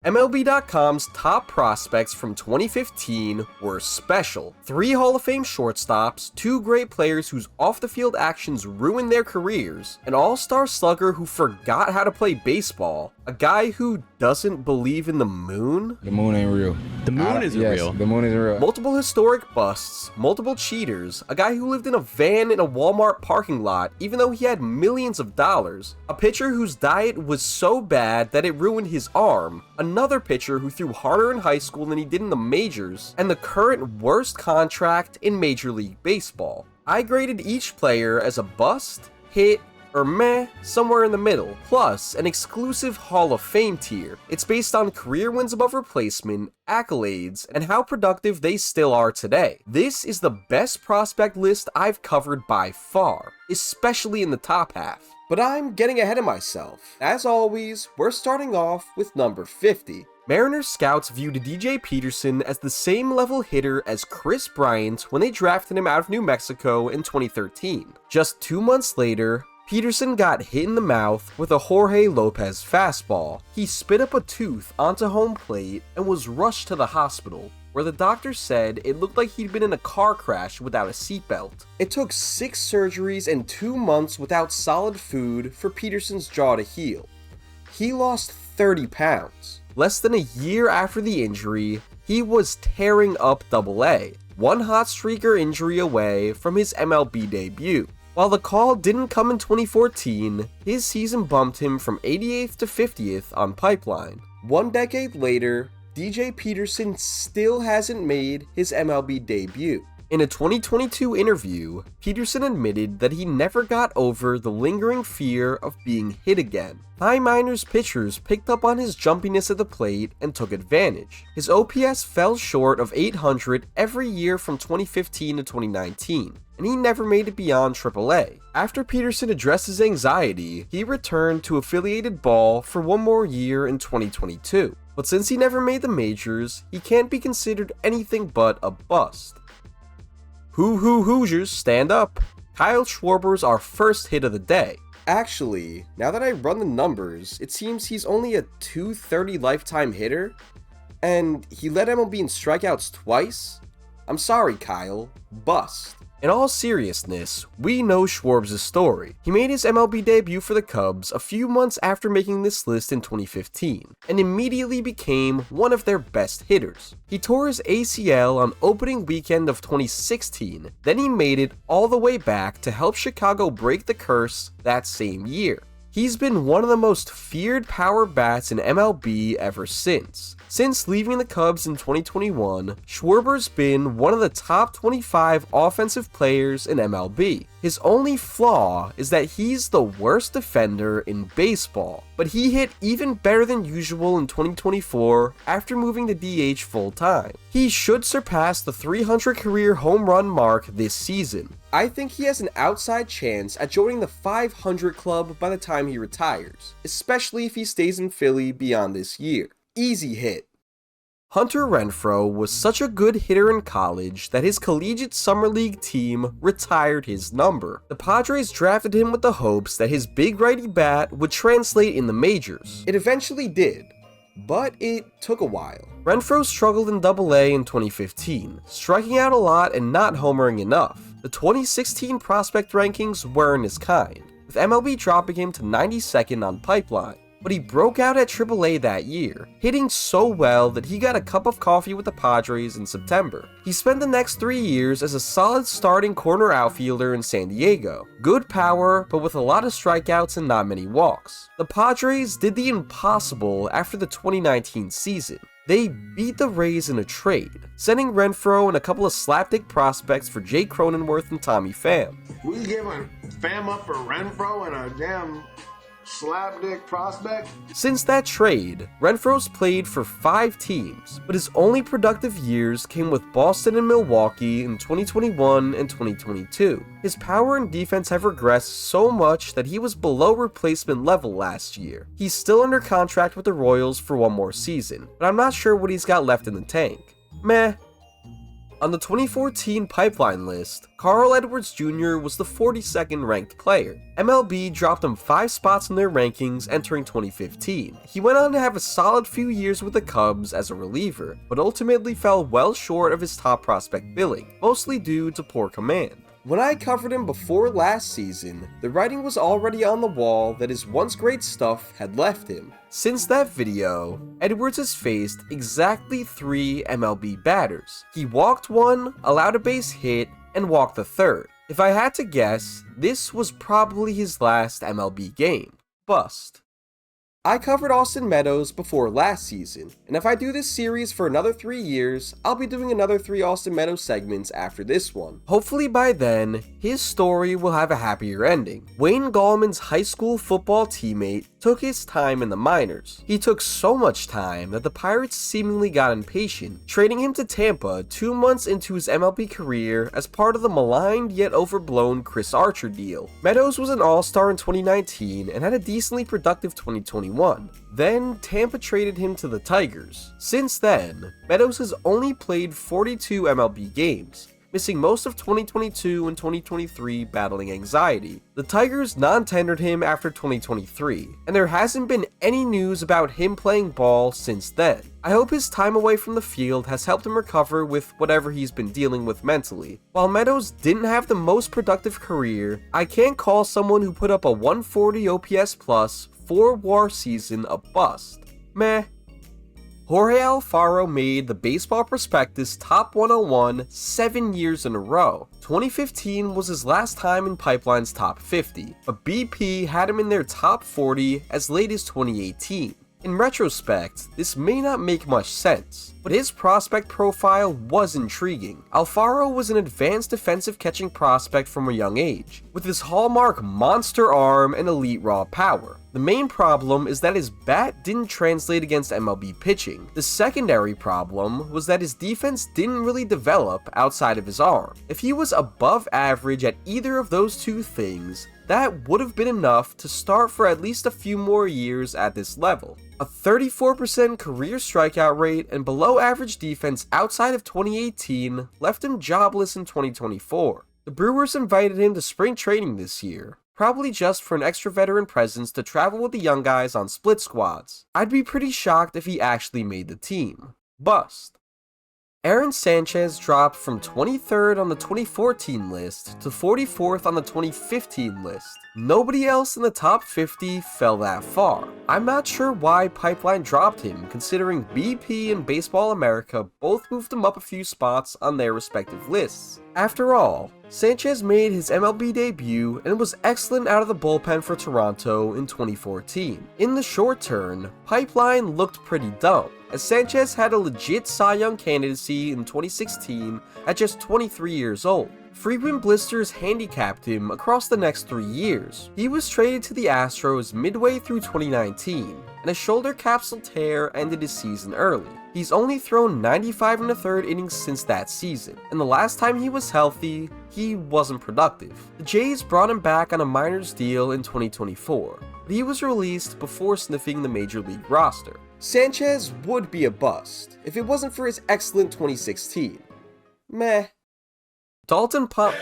MLB.com's top prospects from 2015 were special. 3 Hall of Fame shortstops, 2 great players whose off-the-field actions ruined their careers, an all-star slugger who forgot how to play baseball, a guy who doesn't believe in the moon. The moon ain't real. The moon isn't real. The moon isn't real. Multiple historic busts, multiple cheaters, a guy who lived in a van in a Walmart parking lot even though he had millions of dollars, a pitcher whose diet was so bad that it ruined his arm, another pitcher who threw harder in high school than he did in the majors, and the current worst contract in Major League Baseball. I graded each player as a bust, hit, or meh, somewhere in the middle, plus an exclusive Hall of Fame tier. It's based on career wins above replacement, accolades, and how productive they still are today. This is the best prospect list I've covered by far, especially in the top half. But I'm getting ahead of myself. As always, we're starting off with number 50. Mariners scouts viewed DJ Peterson as the same level hitter as Chris Bryant when they drafted him out of New Mexico in 2013. Just 2 months later, Peterson got hit in the mouth with a Jorge Lopez fastball. He spit up a tooth onto home plate and was rushed to the hospital, where the doctor said it looked like he'd been in a car crash without a seatbelt. It took 6 surgeries and 2 months without solid food for Peterson's jaw to heal. He lost 30 pounds. Less than a year after the injury, he was tearing up AA, one hot streaker injury away from his MLB debut. While the call didn't come in 2014, his season bumped him from 88th to 50th on Pipeline. 1 decade later, DJ Peterson still hasn't made his MLB debut. In a 2022 interview, Peterson admitted that he never got over the lingering fear of being hit again. High minors pitchers picked up on his jumpiness at the plate and took advantage. His OPS fell short of 800 every year from 2015 to 2019, and he never made it beyond AAA. After Peterson addressed his anxiety, he returned to affiliated ball for 1 more year in 2022. But since he never made the majors, he can't be considered anything but a bust. Hoosiers, stand up. Kyle Schwarber's our first hit of the day. Actually, now that I run the numbers, it seems he's only a .230 lifetime hitter, and he led MLB in strikeouts twice? I'm sorry, Kyle. Bust. In all seriousness, we know Schwarb's story. He made his MLB debut for the Cubs a few months after making this list in 2015, and immediately became one of their best hitters. He tore his ACL on opening weekend of 2016, then he made it all the way back to help Chicago break the curse that same year. He's been one of the most feared power bats in MLB ever since. Since leaving the Cubs in 2021, Schwarber's been one of the top 25 offensive players in MLB. His only flaw is that he's the worst defender in baseball, but he hit even better than usual in 2024 after moving to DH full-time. He should surpass the 300 career home run mark this season. I think he has an outside chance at joining the 500 club by the time he retires, especially if he stays in Philly beyond this year. Easy hit. Hunter Renfroe was such a good hitter in college that his collegiate summer league team retired his number. The Padres drafted him with the hopes that his big righty bat would translate in the majors. It eventually did, but it took a while. Renfroe struggled in AA in 2015, striking out a lot and not homering enough. The 2016 prospect rankings weren't his kind, with MLB dropping him to 92nd on Pipeline. But he broke out at AAA that year, hitting so well that he got a cup of coffee with the Padres in September. He spent the next 3 years as a solid starting corner outfielder in San Diego. Good power, but with a lot of strikeouts and not many walks. The Padres did the impossible after the 2019 season. They beat the Rays in a trade, sending Renfroe and a couple of slapdick prospects for Jake Cronenworth and Tommy Pham. We giving Pham up for Renfroe and a damn slapdick prospect? Since that trade, Renfroe's played for 5 teams, but his only productive years came with Boston and Milwaukee in 2021 and 2022. His power and defense have regressed so much that he was below replacement level last year. He's still under contract with the Royals for 1 more season, but I'm not sure what he's got left in the tank. Meh. On the 2014 Pipeline list, Carl Edwards Jr. was the 42nd ranked player. MLB dropped him 5 spots in their rankings entering 2015. He went on to have a solid few years with the Cubs as a reliever, but ultimately fell well short of his top prospect billing, mostly due to poor command. When I covered him before last season, the writing was already on the wall that his once great stuff had left him. Since that video, Edwards has faced exactly 3 MLB batters. He walked 1, allowed a base hit, and walked the 3rd. If I had to guess, this was probably his last MLB game. Bust. I covered Austin Meadows before last season, and if I do this series for another 3 years, I'll be doing another 3 Austin Meadows segments after this one. Hopefully by then, his story will have a happier ending. Wayne Gallman's high school football teammate took his time in the minors. He took so much time that the Pirates seemingly got impatient, trading him to Tampa 2 months into his MLB career as part of the maligned yet overblown Chris Archer deal. Meadows was an all-star in 2019 and had a decently productive 2021. Then, Tampa traded him to the Tigers. Since then, Meadows has only played 42 MLB games, missing most of 2022 and 2023 battling anxiety. The Tigers non-tendered him after 2023, and there hasn't been any news about him playing ball since then. I hope his time away from the field has helped him recover with whatever he's been dealing with mentally. While Meadows didn't have the most productive career, I can't call someone who put up a 140 OPS plus 4 WAR season a bust. Meh. Jorge Alfaro made the Baseball Prospectus Top 101 7 years in a row. 2015 was his last time in Pipeline's Top 50, but BP had him in their Top 40 as late as 2018. In retrospect, this may not make much sense, but his prospect profile was intriguing. Alfaro was an advanced defensive catching prospect from a young age, with his hallmark monster arm and elite raw power. The main problem is that his bat didn't translate against MLB pitching. The secondary problem was that his defense didn't really develop outside of his arm. If he was above average at either of those 2 things, that would have been enough to start for at least a few more years at this level. A 34% career strikeout rate and below average defense outside of 2018 left him jobless in 2024. The Brewers invited him to spring training this year, probably just for an extra veteran presence to travel with the young guys on split squads. I'd be pretty shocked if he actually made the team. Bust. Aaron Sanchez dropped from 23rd on the 2014 list to 44th on the 2015 list. Nobody else in the top 50 fell that far. I'm not sure why Pipeline dropped him, considering BP and Baseball America both moved him up a few spots on their respective lists. After all, Sanchez made his MLB debut and was excellent out of the bullpen for Toronto in 2014. In the short term, Pipeline looked pretty dumb, as Sanchez had a legit Cy Young candidacy in 2016 at just 23 years old. Frequent blisters handicapped him across the next 3 years. He was traded to the Astros midway through 2019, and a shoulder capsule tear ended his season early. He's only thrown 95 1/3 innings since that season, and the last time he was healthy, he wasn't productive. The Jays brought him back on a minors deal in 2024, but he was released before sniffing the major league roster. Sanchez would be a bust if it wasn't for his excellent 2016. Meh. Dalton Pompey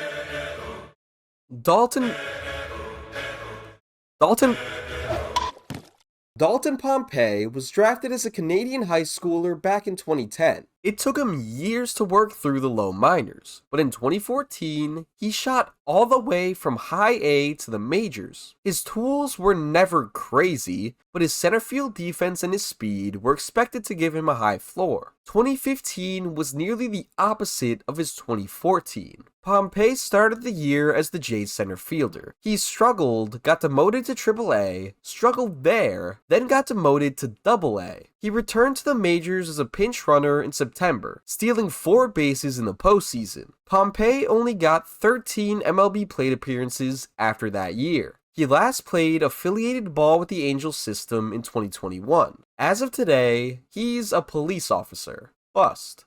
was drafted as a Canadian high schooler back in 2010. It took him years to work through the low minors, but in 2014, he shot all the way from high A to the majors. His tools were never crazy, but his center field defense and his speed were expected to give him a high floor. 2015 was nearly the opposite of his 2014. Pompey started the year as the Jays center fielder. He struggled, got demoted to AAA, struggled there, then got demoted to AA. He returned to the majors as a pinch runner in September, stealing 4 bases in the postseason. Pompey only got 13 MLB plate appearances after that year. He last played affiliated ball with the Angels system in 2021. As of today, he's a police officer. Bust.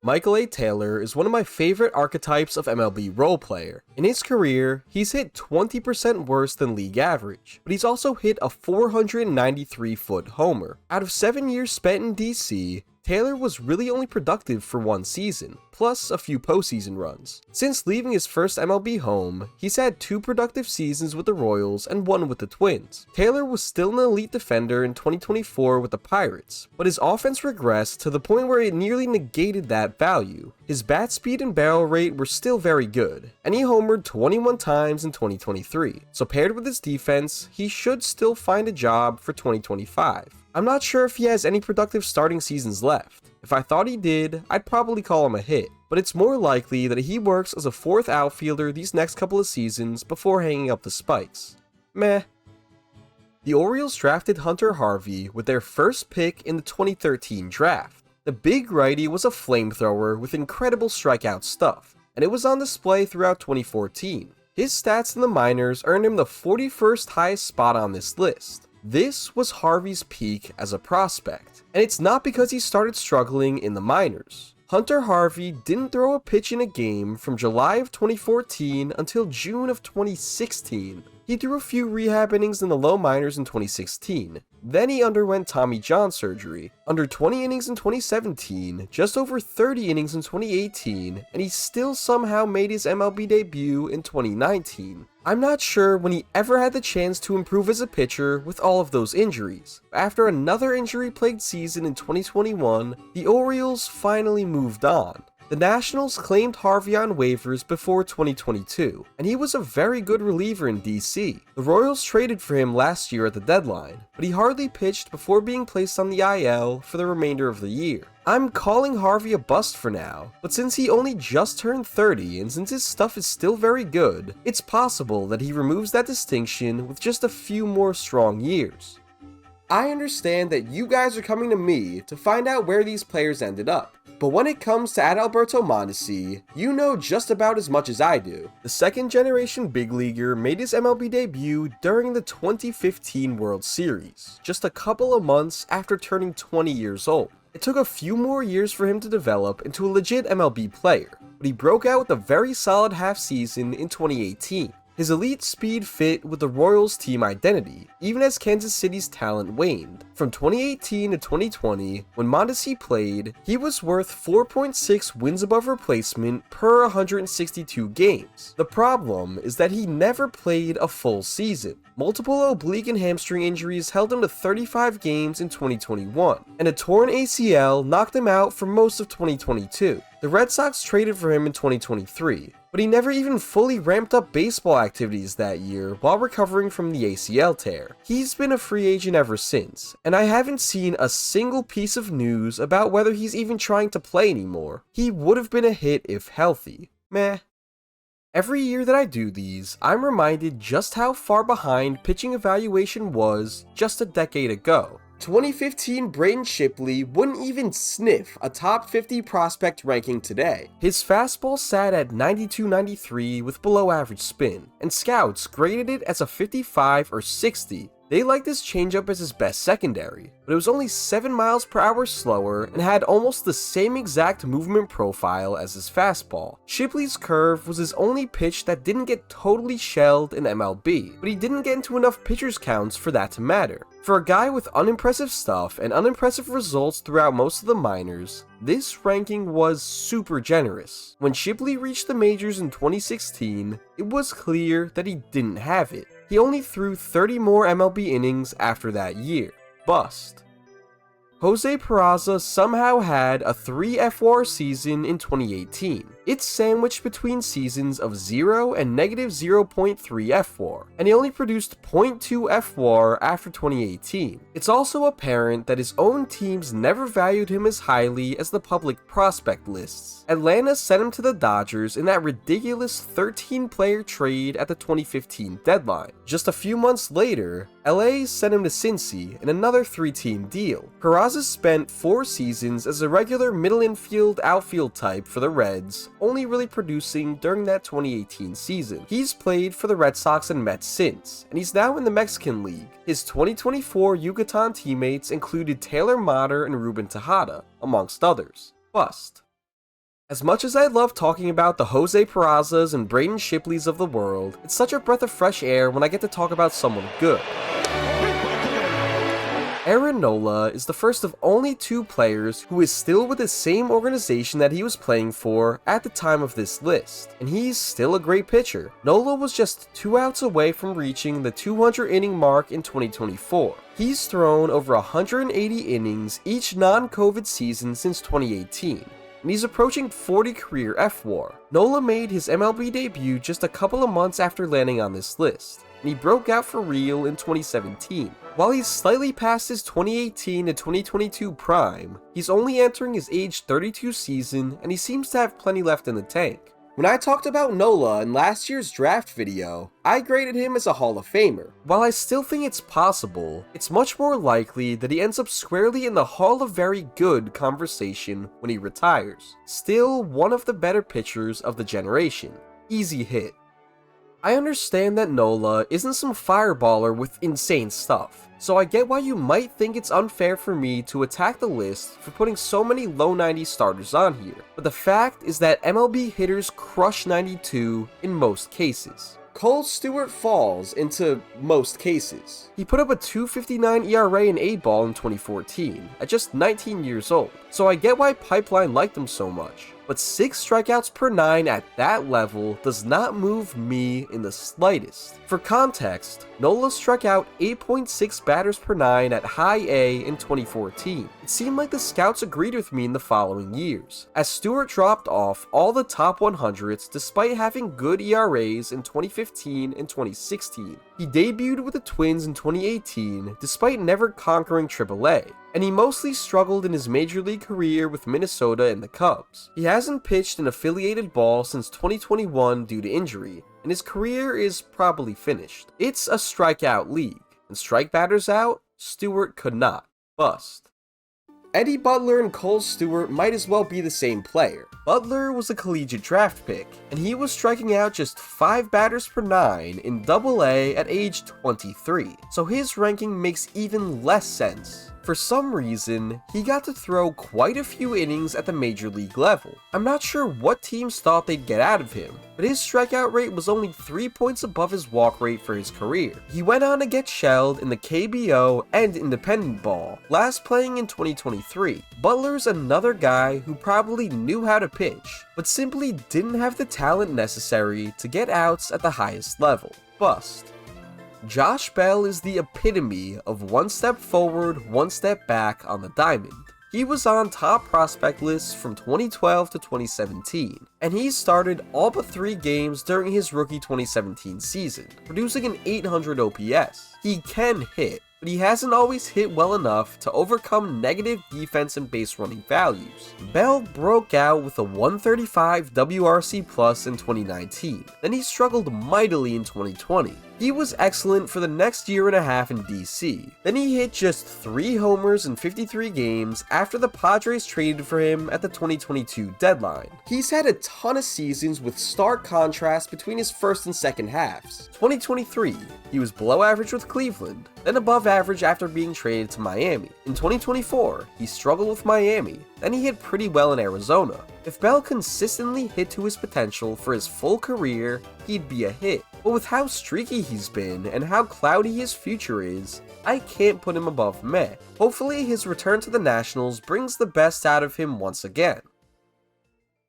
Michael A. Taylor is one of my favorite archetypes of MLB role player. In his career, he's hit 20% worse than league average, but he's also hit a 493-foot homer. Out of 7 years spent in DC, Taylor was really only productive for one season, plus a few postseason runs. Since leaving his first MLB home, he's had 2 productive seasons with the Royals and 1 with the Twins. Taylor was still an elite defender in 2024 with the Pirates, but his offense regressed to the point where it nearly negated that value. His bat speed and barrel rate were still very good, and he homered 21 times in 2023, so paired with his defense, he should still find a job for 2025. I'm not sure if he has any productive starting seasons left. If I thought he did, I'd probably call him a hit, but it's more likely that he works as a 4th outfielder these next couple of seasons before hanging up the spikes. Meh. The Orioles drafted Hunter Harvey with their first pick in the 2013 draft. The big righty was a flamethrower with incredible strikeout stuff, and it was on display throughout 2014. His stats in the minors earned him the 41st highest spot on this list. This was Harvey's peak as a prospect, and it's not because he started struggling in the minors. Hunter Harvey didn't throw a pitch in a game from July of 2014 until June of 2016. He threw a few rehab innings in the low minors in 2016. Then he underwent Tommy John surgery, under 20 innings in 2017, just over 30 innings in 2018, and he still somehow made his MLB debut in 2019. I'm not sure when he ever had the chance to improve as a pitcher with all of those injuries. After another injury-plagued season in 2021, the Orioles finally moved on. The Nationals claimed Harvey on waivers before 2022, and he was a very good reliever in DC. The Royals traded for him last year at the deadline, but he hardly pitched before being placed on the IL for the remainder of the year. I'm calling Harvey a bust for now, but since he only just turned 30 and since his stuff is still very good, it's possible that he removes that distinction with just a few more strong years. I understand that you guys are coming to me to find out where these players ended up, but when it comes to Adalberto Mondesi, you know just about as much as I do. The second-generation big leaguer made his MLB debut during the 2015 World Series, just a couple of months after turning 20 years old. It took a few more years for him to develop into a legit MLB player, but he broke out with a very solid half season in 2018. His elite speed fit with the Royals' team identity, even as Kansas City's talent waned. From 2018 to 2020, when Mondesi played, he was worth 4.6 wins above replacement per 162 games. The problem is that he never played a full season. Multiple oblique and hamstring injuries held him to 35 games in 2021, and a torn ACL knocked him out for most of 2022. The Red Sox traded for him in 2023, but he never even fully ramped up baseball activities that year while recovering from the ACL tear. He's been a free agent ever since, and I haven't seen a single piece of news about whether he's even trying to play anymore. He would have been a hit if healthy. Meh. Every year that I do these, I'm reminded just how far behind pitching evaluation was just a decade ago. 2015 Braden Shipley wouldn't even sniff a top 50 prospect ranking today. His fastball sat at 92-93 with below average spin, and scouts graded it as a 55 or 60. They liked his changeup as his best secondary, but it was only 7 miles per hour slower and had almost the same exact movement profile as his fastball. Shipley's curve was his only pitch that didn't get totally shelled in MLB, but he didn't get into enough pitchers counts for that to matter. For a guy with unimpressive stuff and unimpressive results throughout most of the minors, this ranking was super generous. When Shipley reached the majors in 2016, it was clear that he didn't have it. He only threw 30 more MLB innings after that year. Bust. Jose Peraza somehow had a 3 FWAR season in 2018. It's sandwiched between seasons of 0 and negative 0.3 FWAR, and he only produced 0.2 FWAR after 2018. It's also apparent that his own teams never valued him as highly as the public prospect lists. Atlanta sent him to the Dodgers in that ridiculous 13-player trade at the 2015 deadline. Just a few months later, LA sent him to Cincy in another 3-team deal. Peraza spent 4 seasons as a regular middle infield outfield type for the Reds, only really producing during that 2018 season. He's played for the Red Sox and Mets since, and he's now in the Mexican League. His 2024 Yucatan teammates included Taylor Motter and Ruben Tejada, amongst others. Bust. As much as I love talking about the Jose Perazas and Braden Shipleys of the world, it's such a breath of fresh air when I get to talk about someone good. Aaron Nola is the first of only 2 players who is still with the same organization that he was playing for at the time of this list, and he's still a great pitcher. Nola was just 2 outs away from reaching the 200 inning mark in 2024. He's thrown over 180 innings each non-COVID season since 2018. And he's approaching 40 career FWAR. Nola made his MLB debut just a couple of months after landing on this list, and he broke out for real in 2017. While he's slightly past his 2018 to 2022 prime, he's only entering his age 32 season, and he seems to have plenty left in the tank. When I talked about Nola in last year's draft video, I graded him as a Hall of Famer. While I still think it's possible, it's much more likely that he ends up squarely in the Hall of Very Good conversation when he retires. Still one of the better pitchers of the generation. Easy hit. I understand that Nola isn't some fireballer with insane stuff, so I get why you might think it's unfair for me to attack the list for putting so many low 90 starters on here, but the fact is that MLB hitters crush 92 in most cases. Cole Stewart falls into most cases. He put up a 2.59 ERA in A-ball in 2014, at just 19 years old, so I get why Pipeline liked him so much. But 6 strikeouts per 9 at that level does not move me in the slightest. For context, Nola struck out 8.6 batters per 9 at high A in 2014. It seemed like the scouts agreed with me in the following years, as Stewart dropped off all the top 100s despite having good ERAs in 2015 and 2016. He debuted with the Twins in 2018 despite never conquering AAA, and he mostly struggled in his major league career with Minnesota and the Cubs. He hasn't pitched in affiliated ball since 2021 due to injury, and his career is probably finished. It's a strikeout league, and strike batters out, Stewart could not. Bust. Eddie Butler and Cole Stewart might as well be the same player. Butler was a collegiate draft pick, and he was striking out just 5 batters per 9 in AA at age 23, so his ranking makes even less sense. For some reason, he got to throw quite a few innings at the major league level. I'm not sure what teams thought they'd get out of him, but his strikeout rate was only 3 points above his walk rate for his career. He went on to get shelled in the KBO and independent ball, last playing in 2023. Butler's another guy who probably knew how to pitch, but simply didn't have the talent necessary to get outs at the highest level. Bust. Josh Bell is the epitome of 1 step forward, 1 step back on the diamond. He was on top prospect lists from 2012 to 2017, and he started all but 3 games during his rookie 2017 season, producing an 800 OPS. He can hit, but he hasn't always hit well enough to overcome negative defense and base running values. Bell broke out with a 135 WRC plus in 2019, then he struggled mightily in 2020. He was excellent for the next year and a half in DC. Then he hit just 3 homers in 53 games after the Padres traded for him at the 2022 deadline. He's had a ton of seasons with stark contrast between his first and second halves. 2023, he was below average with Cleveland, then above average after being traded to Miami. In 2024, he struggled with Miami, then he hit pretty well in Arizona. If Bell consistently hit to his potential for his full career, he'd be a hit. But with how streaky he's been and how cloudy his future is, I can't put him above meh. Hopefully his return to the Nationals brings the best out of him once again.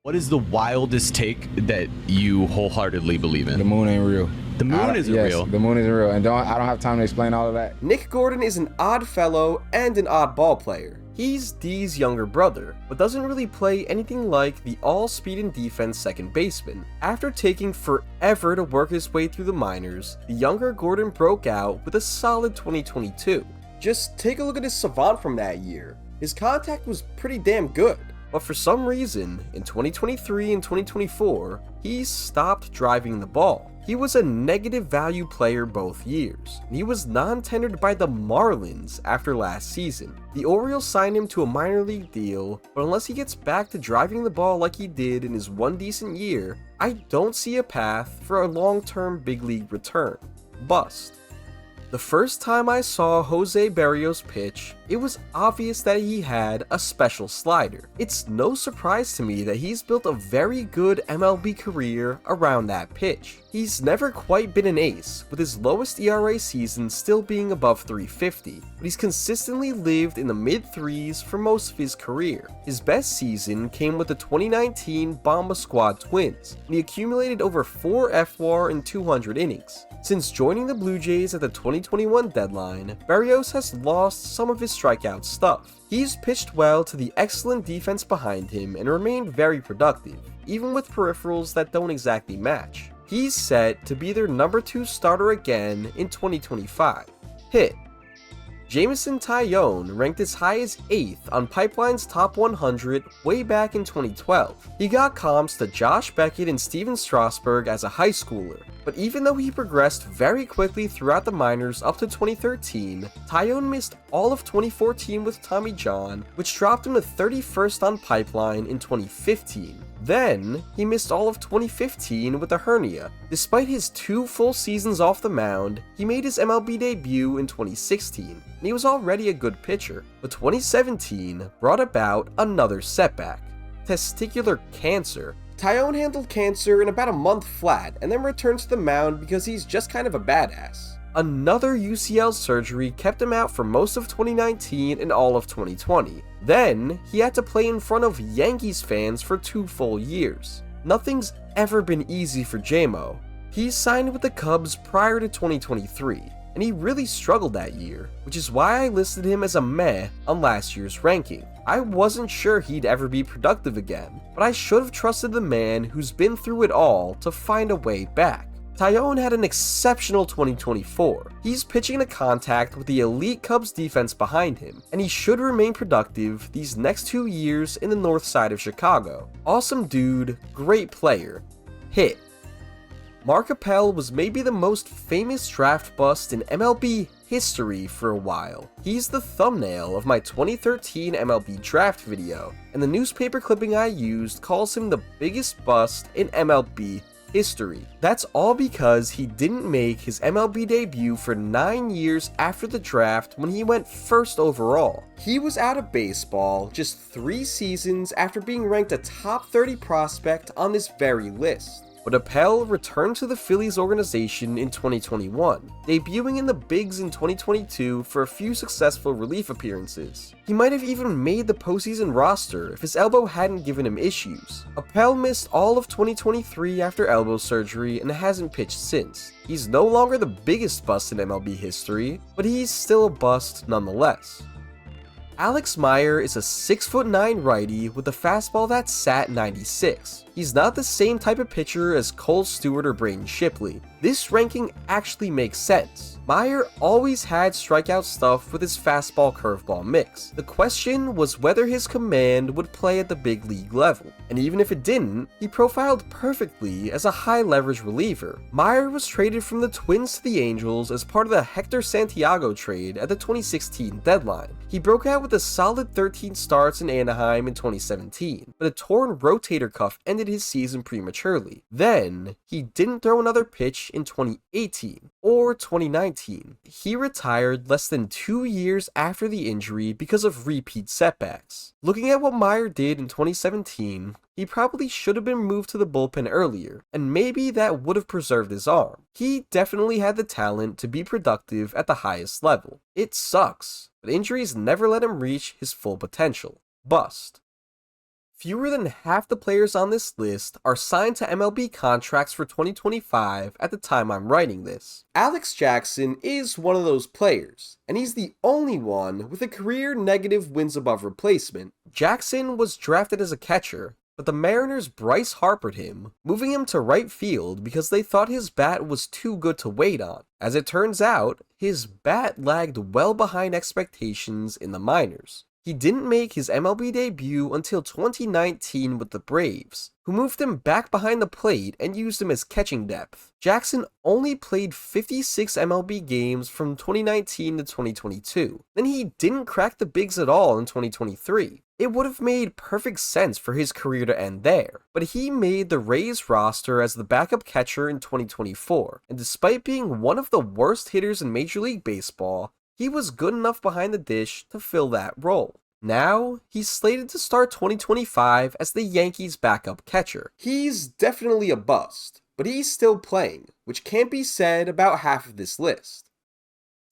What is the wildest take that you wholeheartedly believe in? The moon ain't real. The moon isn't real? The moon isn't real, and I don't have time to explain all of that. Nick Gordon is an odd fellow and an odd ball player. He's D's younger brother, but doesn't really play anything like the all-speed and defense second baseman. After taking forever to work his way through the minors, the younger Gordon broke out with a solid 2022. Just take a look at his savant from that year. His contact was pretty damn good, but for some reason, in 2023 and 2024, he stopped driving the ball. He was a negative value player both years, and he was non-tendered by the Marlins after last season. The Orioles signed him to a minor league deal, but unless he gets back to driving the ball like he did in his one decent year, I don't see a path for a long-term big league return. Bust. The first time I saw Jose Berrios pitch, it was obvious that he had a special slider. It's no surprise to me that he's built a very good MLB career around that pitch. He's never quite been an ace, with his lowest ERA season still being above 350, but he's consistently lived in the mid-threes for most of his career. His best season came with the 2019 Bomba Squad Twins, and he accumulated over 4 FWAR in 200 innings. Since joining the Blue Jays at the 2021 deadline, Berrios has lost some of his strikeout stuff. He's pitched well to the excellent defense behind him and remained very productive, even with peripherals that don't exactly match. He's set to be their number 2 starter again in 2025. Hit. Jameson Taillon ranked as high as 8th on Pipeline's Top 100 way back in 2012. He got comps to Josh Beckett and Steven Strasburg as a high schooler, but even though he progressed very quickly throughout the minors up to 2013, Taillon missed all of 2014 with Tommy John, which dropped him to 31st on Pipeline in 2015. Then, he missed all of 2015 with a hernia. Despite his 2 full seasons off the mound, he made his MLB debut in 2016, and he was already a good pitcher. But 2017 brought about another setback: testicular cancer. Taillon handled cancer in about a month flat, and then returned to the mound because he's just kind of a badass. Another UCL surgery kept him out for most of 2019 and all of 2020. Then, he had to play in front of Yankees fans for 2 full years. Nothing's ever been easy for JMO. He signed with the Cubs prior to 2023, and he really struggled that year, which is why I listed him as a meh on last year's ranking. I wasn't sure he'd ever be productive again, but I should have trusted the man who's been through it all to find a way back. Taillon had an exceptional 2024. He's pitching to contact with the elite Cubs defense behind him, and he should remain productive these next 2 years in the north side of Chicago. Awesome dude, great player. Hit. Mark Appel was maybe the most famous draft bust in MLB history for a while. He's the thumbnail of my 2013 MLB draft video, and the newspaper clipping I used calls him the biggest bust in MLB history. That's all because he didn't make his MLB debut for 9 years after the draft when he went 1st overall. He was out of baseball just 3 seasons after being ranked a top 30 prospect on this very list. But Appel returned to the Phillies organization in 2021, debuting in the bigs in 2022 for a few successful relief appearances. He might have even made the postseason roster if his elbow hadn't given him issues. Appel missed all of 2023 after elbow surgery and hasn't pitched since. He's no longer the biggest bust in MLB history, but he's still a bust nonetheless. Alex Meyer is a 6'9" righty with a fastball that's sat 96. He's not the same type of pitcher as Cole Stewart or Braden Shipley. This ranking actually makes sense. Meyer always had strikeout stuff with his fastball curveball mix. The question was whether his command would play at the big league level, and even if it didn't, he profiled perfectly as a high leverage reliever. Meyer was traded from the Twins to the Angels as part of the Hector Santiago trade at the 2016 deadline. He broke out with a solid 13 starts in Anaheim in 2017, but a torn rotator cuff ended his season prematurely. Then, he didn't throw another pitch in 2018 or 2019. He retired less than 2 years after the injury because of repeat setbacks. Looking at what Meyer did in 2017, he probably should have been moved to the bullpen earlier, and maybe that would have preserved his arm. He definitely had the talent to be productive at the highest level. It sucks, but injuries never let him reach his full potential. Bust. Fewer than half the players on this list are signed to MLB contracts for 2025 at the time I'm writing this. Alex Jackson is one of those players, and he's the only one with a career negative wins above replacement. Jackson was drafted as a catcher, but the Mariners Bryce Harpered him, moving him to right field because they thought his bat was too good to wait on. As it turns out, his bat lagged well behind expectations in the minors. He didn't make his MLB debut until 2019 with the Braves, who moved him back behind the plate and used him as catching depth. Jackson only played 56 MLB games from 2019 to 2022. Then he didn't crack the bigs at all in 2023. It would have made perfect sense for his career to end there, but he made the Rays roster as the backup catcher in 2024, and despite being one of the worst hitters in Major League Baseball, he was good enough behind the dish to fill that role. Now, he's slated to start 2025 as the Yankees' backup catcher. He's definitely a bust, but he's still playing, which can't be said about half of this list.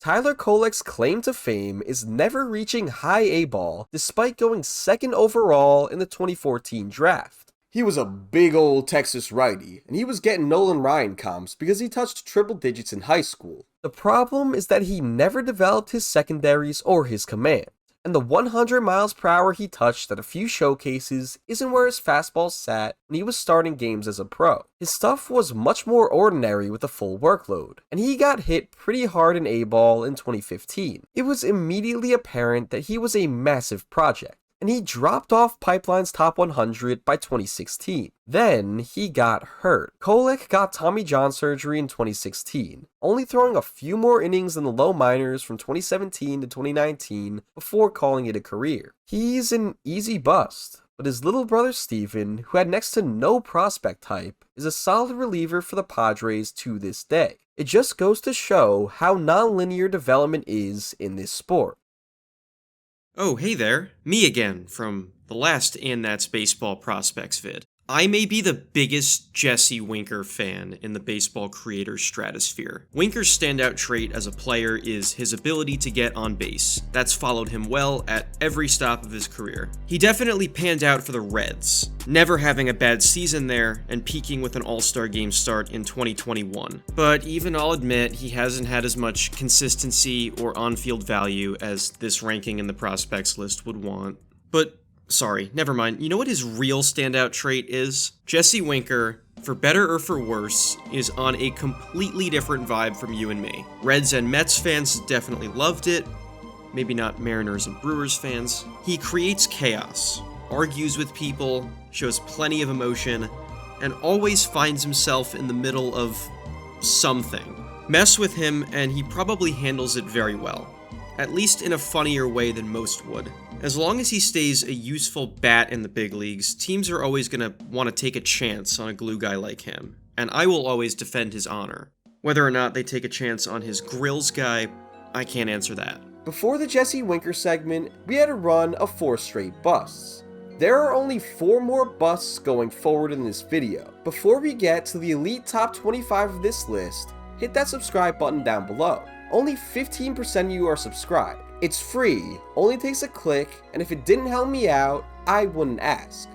Tyler Kolek's claim to fame is never reaching high A-ball despite going second overall in the 2014 draft. He was a big old Texas righty, and he was getting Nolan Ryan comps because he touched triple digits in high school. The problem is that he never developed his secondaries or his command, and the 100 miles per hour he touched at a few showcases isn't where his fastball sat when he was starting games as a pro. His stuff was much more ordinary with a full workload, and he got hit pretty hard in A-ball in 2015. It was immediately apparent that he was a massive project, and he dropped off Pipeline's top 100 by 2016. Then he got hurt. Kolek got Tommy John surgery in 2016, only throwing a few more innings in the low minors from 2017 to 2019 before calling it a career. He's an easy bust, but his little brother Steven, who had next to no prospect hype, is a solid reliever for the Padres to this day. It just goes to show how non-linear development is in this sport. Oh, hey there, me again from the last And That's Baseball Prospects vid. I may be the biggest Jesse Winker fan in the baseball creator stratosphere. Winker's standout trait as a player is his ability to get on base. That's followed him well at every stop of his career. He definitely panned out for the Reds, never having a bad season there and peaking with an All-Star game start in 2021. But even I'll admit he hasn't had as much consistency or on-field value as this ranking in the prospects list would want. But sorry, never mind. You know what his real standout trait is? Jesse Winker, for better or for worse, is on a completely different vibe from you and me. Reds and Mets fans definitely loved it. Maybe not Mariners and Brewers fans. He creates chaos, argues with people, shows plenty of emotion, and always finds himself in the middle of something. Mess with him and he probably handles it very well, at least in a funnier way than most would. As long as he stays a useful bat in the big leagues, teams are always going to want to take a chance on a glue guy like him, and I will always defend his honor. Whether or not they take a chance on his grills guy, I can't answer that. Before the Jesse Winker segment, we had a run of 4 straight busts. There are only 4 more busts going forward in this video. Before we get to the elite top 25 of this list, hit that subscribe button down below. Only 15% of you are subscribed. It's free, only takes a click, and if it didn't help me out, I wouldn't ask.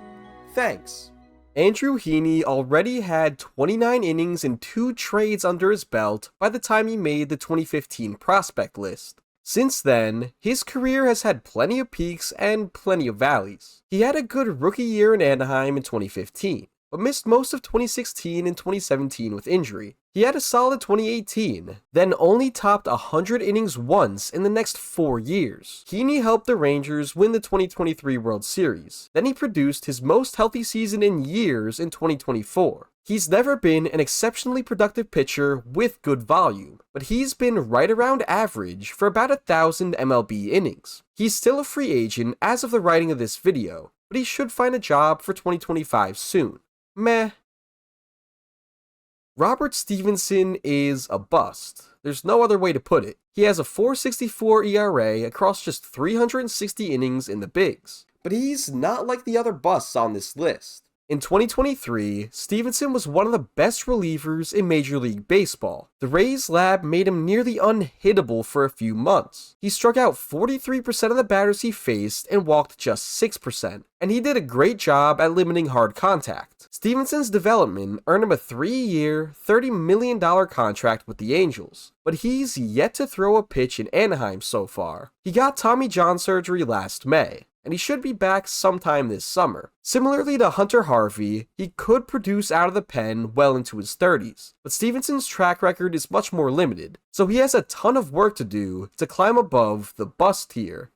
Thanks. Andrew Heaney already had 29 innings and 2 trades under his belt by the time he made the 2015 prospect list. Since then, his career has had plenty of peaks and plenty of valleys. He had a good rookie year in Anaheim in 2015, but missed most of 2016 and 2017 with injury. He had a solid 2018, then only topped 100 innings once in the next 4 years. Heaney helped the Rangers win the 2023 World Series. Then he produced his most healthy season in years in 2024. He's never been an exceptionally productive pitcher with good volume, but he's been right around average for about 1,000 MLB innings. He's still a free agent as of the writing of this video, but he should find a job for 2025 soon. Meh. Robert Stevenson is a bust. There's no other way to put it. He has a .464 ERA across just 360 innings in the bigs, but he's not like the other busts on this list. In 2023, Stevenson was one of the best relievers in Major League Baseball. The Rays lab made him nearly unhittable for a few months. He struck out 43% of the batters he faced and walked just 6%, and he did a great job at limiting hard contact. Stevenson's development earned him a 3-year, $30 million contract with the Angels, but he's yet to throw a pitch in Anaheim so far. He got Tommy John surgery last May, and he should be back sometime this summer. Similarly to Hunter Harvey, he could produce out of the pen well into his 30s, but Stevenson's track record is much more limited, so he has a ton of work to do to climb above the bust tier.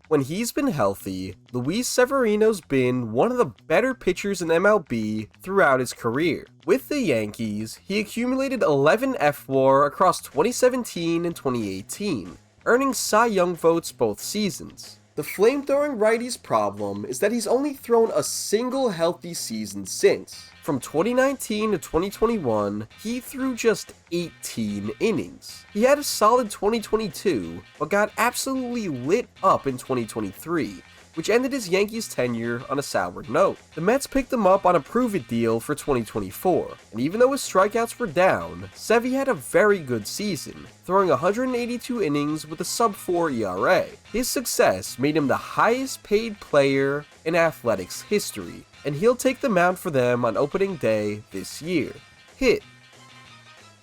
When he's been healthy, Luis Severino's been one of the better pitchers in MLB throughout his career. With the Yankees, he accumulated 11 F-WAR across 2017 and 2018, earning Cy Young votes both seasons. The flamethrowing righty's problem is that he's only thrown a single healthy season since. From 2019 to 2021, he threw just 18 innings. He had a solid 2022, but got absolutely lit up in 2023, which ended his Yankees tenure on a sour note. The Mets picked him up on a prove-it deal for 2024, and even though his strikeouts were down, Sevy had a very good season, throwing 182 innings with a sub-4 ERA. His success made him the highest paid player in Athletics history, and he'll take the mound for them on opening day this year. Hit.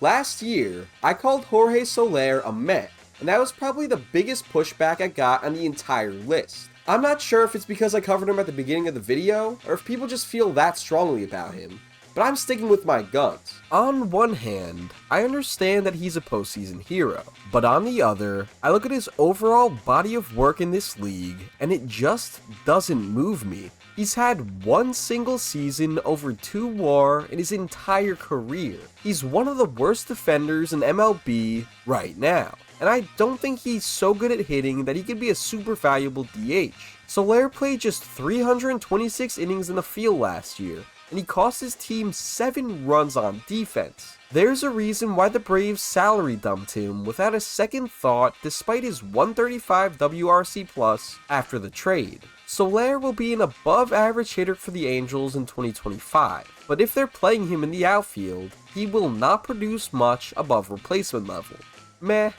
Last year, I called Jorge Soler a Met, and that was probably the biggest pushback I got on the entire list. I'm not sure if it's because I covered him at the beginning of the video, or if people just feel that strongly about him, but I'm sticking with my guns. On one hand, I understand that he's a postseason hero, but on the other, I look at his overall body of work in this league, and it just doesn't move me. He's had one single season over 2 WAR in his entire career. He's one of the worst defenders in MLB right now, and I don't think he's so good at hitting that he could be a super valuable DH. Soler played just 326 innings in the field last year, and he cost his team 7 runs on defense. There's a reason why the Braves salary dumped him without a second thought despite his 135 WRC+ after the trade. Soler will be an above average hitter for the Angels in 2025, but if they're playing him in the outfield, he will not produce much above replacement level. Meh.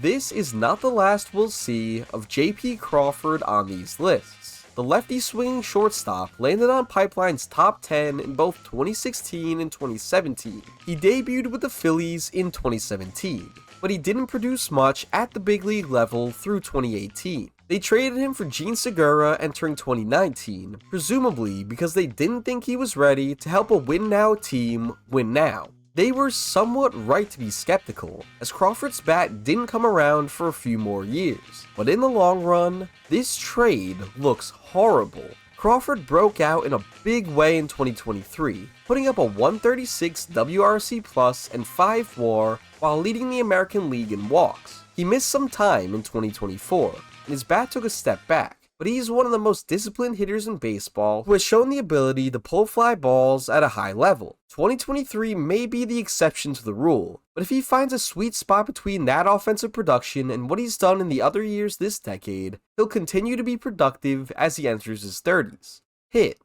This is not the last we'll see of J.P. Crawford on these lists. The lefty swinging shortstop landed on Pipeline's top 10 in both 2016 and 2017. He debuted with the Phillies in 2017, but he didn't produce much at the big league level through 2018. They traded him for Gene Segura entering 2019, presumably because they didn't think he was ready to help a win-now team win now. They were somewhat right to be skeptical, as Crawford's bat didn't come around for a few more years. But in the long run, this trade looks horrible. Crawford broke out in a big way in 2023, putting up a 136 WRC+ and 5 WAR while leading the American League in walks. He missed some time in 2024, and his bat took a step back. But he's one of the most disciplined hitters in baseball who has shown the ability to pull fly balls at a high level. 2023 may be the exception to the rule, but if he finds a sweet spot between that offensive production and what he's done in the other years this decade, he'll continue to be productive as he enters his 30s. Hit.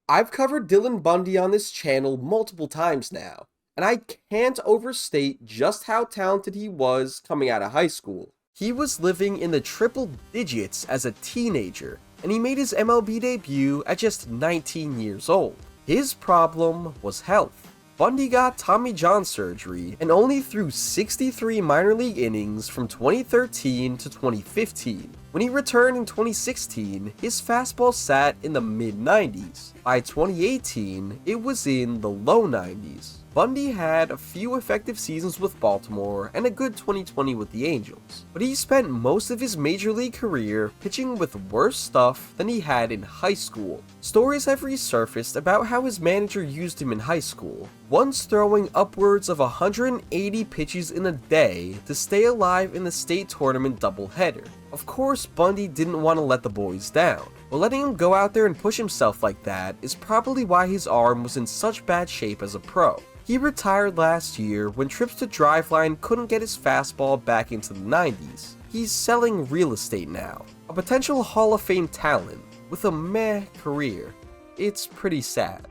I've covered Dylan Bundy on this channel multiple times now, and I can't overstate just how talented he was coming out of high school. He was living in the triple digits as a teenager, and he made his MLB debut at just 19 years old. His problem was health. Bundy got Tommy John surgery and only threw 63 minor league innings from 2013 to 2015. When he returned in 2016, his fastball sat in the mid-90s. By 2018, it was in the low 90s. Bundy had a few effective seasons with Baltimore and a good 2020 with the Angels, but he spent most of his major league career pitching with worse stuff than he had in high school. Stories have resurfaced about how his manager used him in high school, once throwing upwards of 180 pitches in a day to stay alive in the state tournament doubleheader. Of course, Bundy didn't want to let the boys down, but letting him go out there and push himself like that is probably why his arm was in such bad shape as a pro. He retired last year when trips to Driveline couldn't get his fastball back into the 90s. He's selling real estate now, a potential Hall of Fame talent with a meh career. It's pretty sad.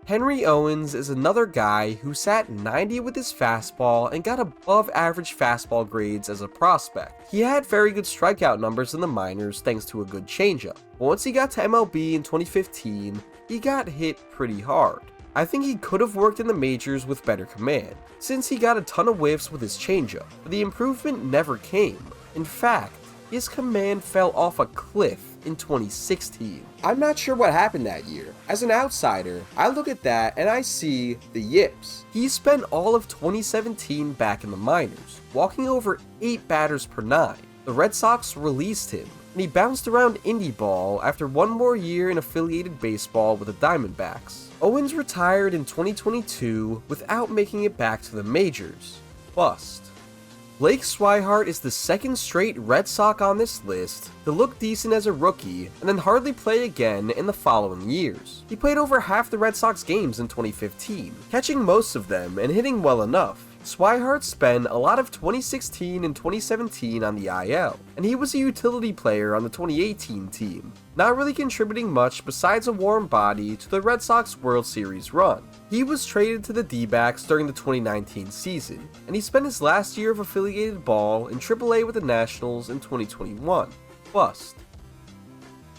Henry Owens is another guy who sat 90 with his fastball and got above average fastball grades as a prospect. He had very good strikeout numbers in the minors thanks to a good changeup, but once he got to MLB in 2015, he got hit pretty hard. I think he could have worked in the majors with better command, since he got a ton of whiffs with his changeup, but the improvement never came. In fact, his command fell off a cliff in 2016. I'm not sure what happened that year. As an outsider, I look at that and I see the yips. He spent all of 2017 back in the minors, walking over 8 batters per 9. The Red Sox released him, and he bounced around indie ball after one more year in affiliated baseball with the Diamondbacks. Owens retired in 2022 without making it back to the majors. Bust. Blake Swihart is the second straight Red Sox on this list to look decent as a rookie and then hardly play again in the following years. He played over half the Red Sox games in 2015, catching most of them and hitting well enough, Swihart spent a lot of 2016 and 2017 on the IL, and he was a utility player on the 2018 team, not really contributing much besides a warm body to the Red Sox World Series run. He was traded to the D-backs during the 2019 season, and he spent his last year of affiliated ball in AAA with the Nationals in 2021. Bust.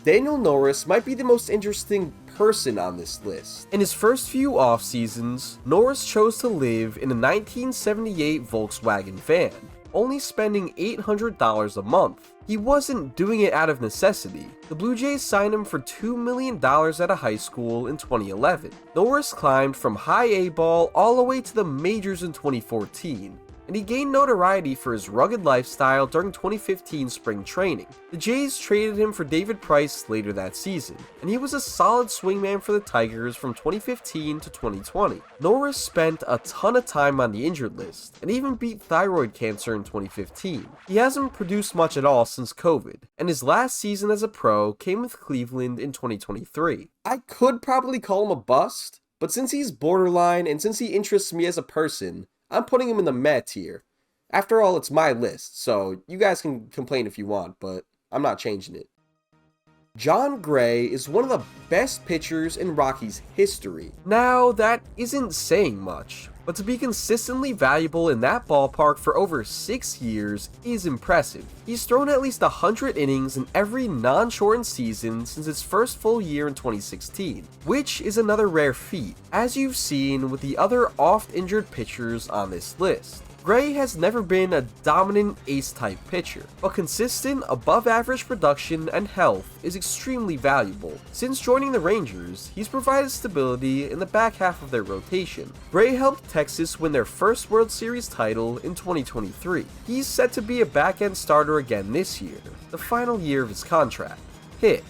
Daniel Norris might be the most interesting person on this list. In his first few off seasons, Norris chose to live in a 1978 Volkswagen van, only spending $800 a month. He wasn't doing it out of necessity. The Blue Jays signed him for $2 million out of high school in 2011. Norris climbed from high A ball all the way to the majors in 2014. And he gained notoriety for his rugged lifestyle during 2015 spring training. The Jays traded him for David Price later that season, and he was a solid swingman for the Tigers from 2015 to 2020. Norris spent a ton of time on the injured list, and even beat thyroid cancer in 2015. He hasn't produced much at all since COVID, and his last season as a pro came with Cleveland in 2023. I could probably call him a bust, but since he's borderline and since he interests me as a person, I'm putting him in the meh tier. After all, it's my list, so you guys can complain if you want, but I'm not changing it. Jon Gray is one of the best pitchers in Rockies history. Now, that isn't saying much, but to be consistently valuable in that ballpark for over 6 years is impressive. He's thrown at least 100 innings in every non-shortened season since his first full year in 2016, which is another rare feat, as you've seen with the other oft-injured pitchers on this list. Gray has never been a dominant ace-type pitcher, but consistent, above-average production and health is extremely valuable. Since joining the Rangers, he's provided stability in the back half of their rotation. Gray helped Texas win their first World Series title in 2023. He's set to be a back-end starter again this year, the final year of his contract. Hit.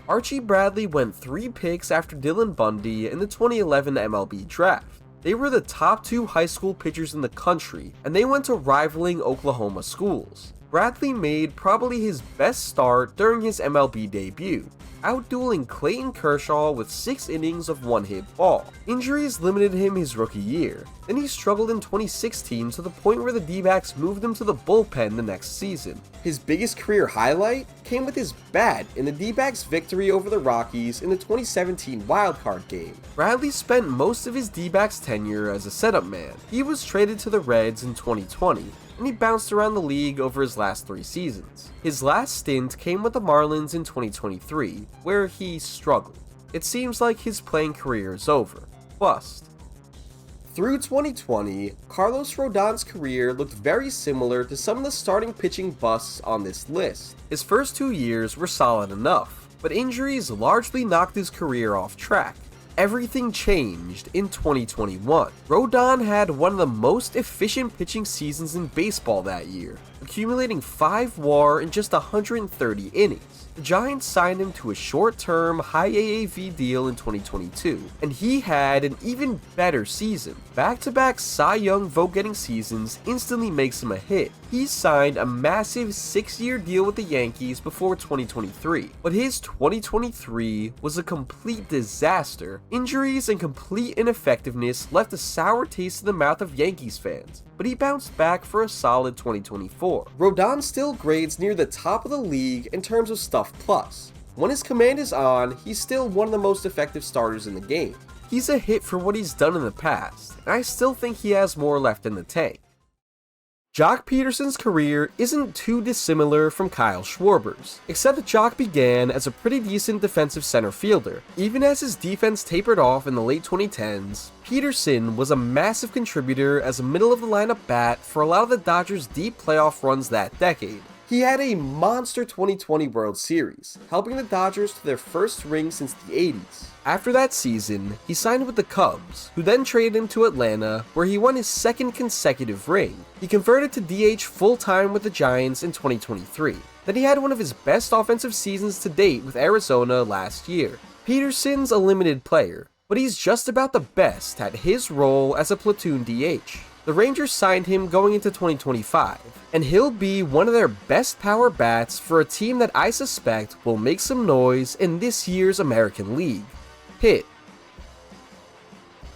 Archie Bradley went 3 picks after Dylan Bundy in the 2011 MLB draft. They were the top 2 high school pitchers in the country, and they went to rivaling Oklahoma schools. Bradley made probably his best start during his MLB debut, outdueling Clayton Kershaw with 6 innings of one-hit ball. Injuries limited him his rookie year. Then he struggled in 2016 to the point where the D-backs moved him to the bullpen the next season. His biggest career highlight came with his bat in the D-backs' victory over the Rockies in the 2017 wildcard game. Bradley spent most of his D-backs tenure as a setup man. He was traded to the Reds in 2020. And he bounced around the league over his last 3 seasons. His last stint came with the Marlins in 2023, where he struggled. It seems like his playing career is over. Bust. Through 2020, Carlos Rodon's career looked very similar to some of the starting pitching busts on this list. His first 2 years were solid enough, but injuries largely knocked his career off track. Everything changed in 2021. Rodon had one of the most efficient pitching seasons in baseball that year, accumulating 5 WAR in just 130 innings. The Giants signed him to a short-term, high AAV deal in 2022, and he had an even better season. Back-to-back Cy Young vote-getting seasons instantly makes him a hit. He signed a massive 6-year deal with the Yankees before 2023, but his 2023 was a complete disaster. Injuries and complete ineffectiveness left a sour taste in the mouth of Yankees fans, but he bounced back for a solid 2024. Rodon still grades near the top of the league in terms of stuff plus. When his command is on, he's still one of the most effective starters in the game. He's a hit for what he's done in the past, and I still think he has more left in the tank. Jock Peterson's career isn't too dissimilar from Kyle Schwarber's, except that Jock began as a pretty decent defensive center fielder. Even as his defense tapered off in the late 2010s, Peterson was a massive contributor as a middle-of-the-lineup bat for a lot of the Dodgers' deep playoff runs that decade. He had a monster 2020 World Series, helping the Dodgers to their first ring since the 80s. After that season, he signed with the Cubs, who then traded him to Atlanta, where he won his 2nd consecutive ring. He converted to DH full-time with the Giants in 2023. Then he had one of his best offensive seasons to date with Arizona last year. Peterson's a limited player, but he's just about the best at his role as a platoon DH. The Rangers signed him going into 2025, and he'll be one of their best power bats for a team that I suspect will make some noise in this year's American League. Hit.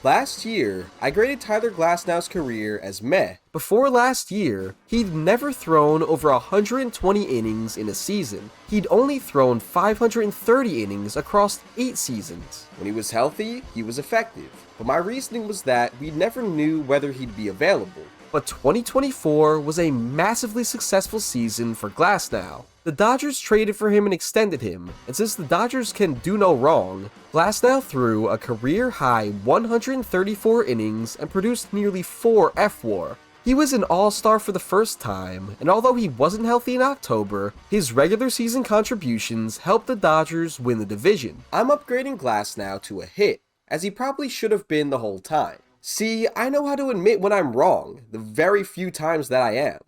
Last year, I graded Tyler Glasnow's career as meh. Before last year, he'd never thrown over 120 innings in a season. He'd only thrown 530 innings across 8 seasons. When he was healthy, he was effective, but my reasoning was that we never knew whether he'd be available. But 2024 was a massively successful season for Glasnow. The Dodgers traded for him and extended him, and since the Dodgers can do no wrong, Glasnow threw a career-high 134 innings and produced nearly 4 F-WAR. He was an all-star for the first time, and although he wasn't healthy in October, his regular season contributions helped the Dodgers win the division. I'm upgrading Glasnow to a hit, as he probably should have been the whole time. See, I know how to admit when I'm wrong, the very few times that I am.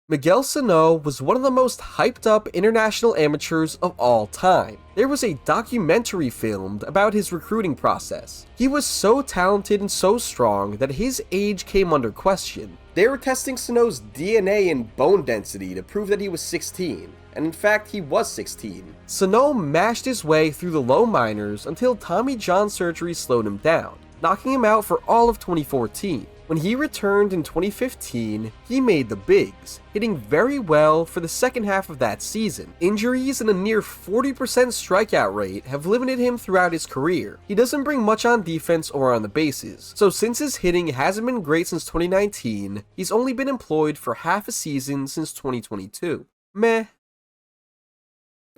Miguel Sano was one of the most hyped up international amateurs of all time. There was a documentary filmed about his recruiting process. He was so talented and so strong that his age came under question. They were testing Sano's DNA and bone density to prove that he was 16. And in fact, he was 16. Sano mashed his way through the low minors until Tommy John surgery slowed him down, knocking him out for all of 2014. When he returned in 2015, he made the bigs, hitting very well for the second half of that season. Injuries and a near 40% strikeout rate have limited him throughout his career. He doesn't bring much on defense or on the bases, so since his hitting hasn't been great since 2019, he's only been employed for half a season since 2022. Meh.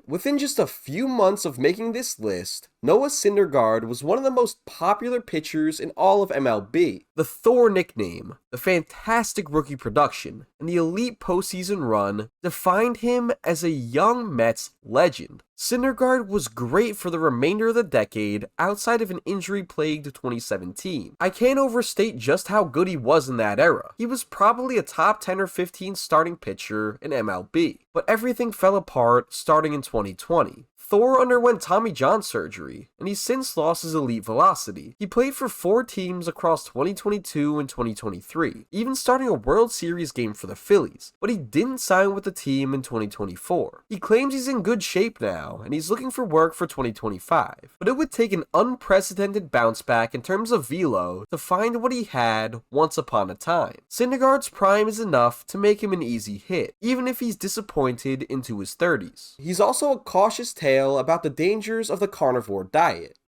Within just a few months of making this list, Noah Syndergaard was one of the most popular pitchers in all of MLB. The Thor nickname, the fantastic rookie production, and the elite postseason run defined him as a young Mets legend. Syndergaard was great for the remainder of the decade outside of an injury-plagued 2017. I can't overstate just how good he was in that era. He was probably a top 10 or 15 starting pitcher in MLB, but everything fell apart starting in 2020. Thor underwent Tommy John surgery, and he's since lost his elite velocity. He played for 4 teams across 2022 and 2023, even starting a World Series game for the Phillies, but he didn't sign with the team in 2024. He claims he's in good shape now, and he's looking for work for 2025, but it would take an unprecedented bounce back in terms of velo to find what he had once upon a time. Syndergaard's prime is enough to make him an easy hit, even if he's disappointed into his 30s. He's also a cautious tale about the dangers of the carnivore diet.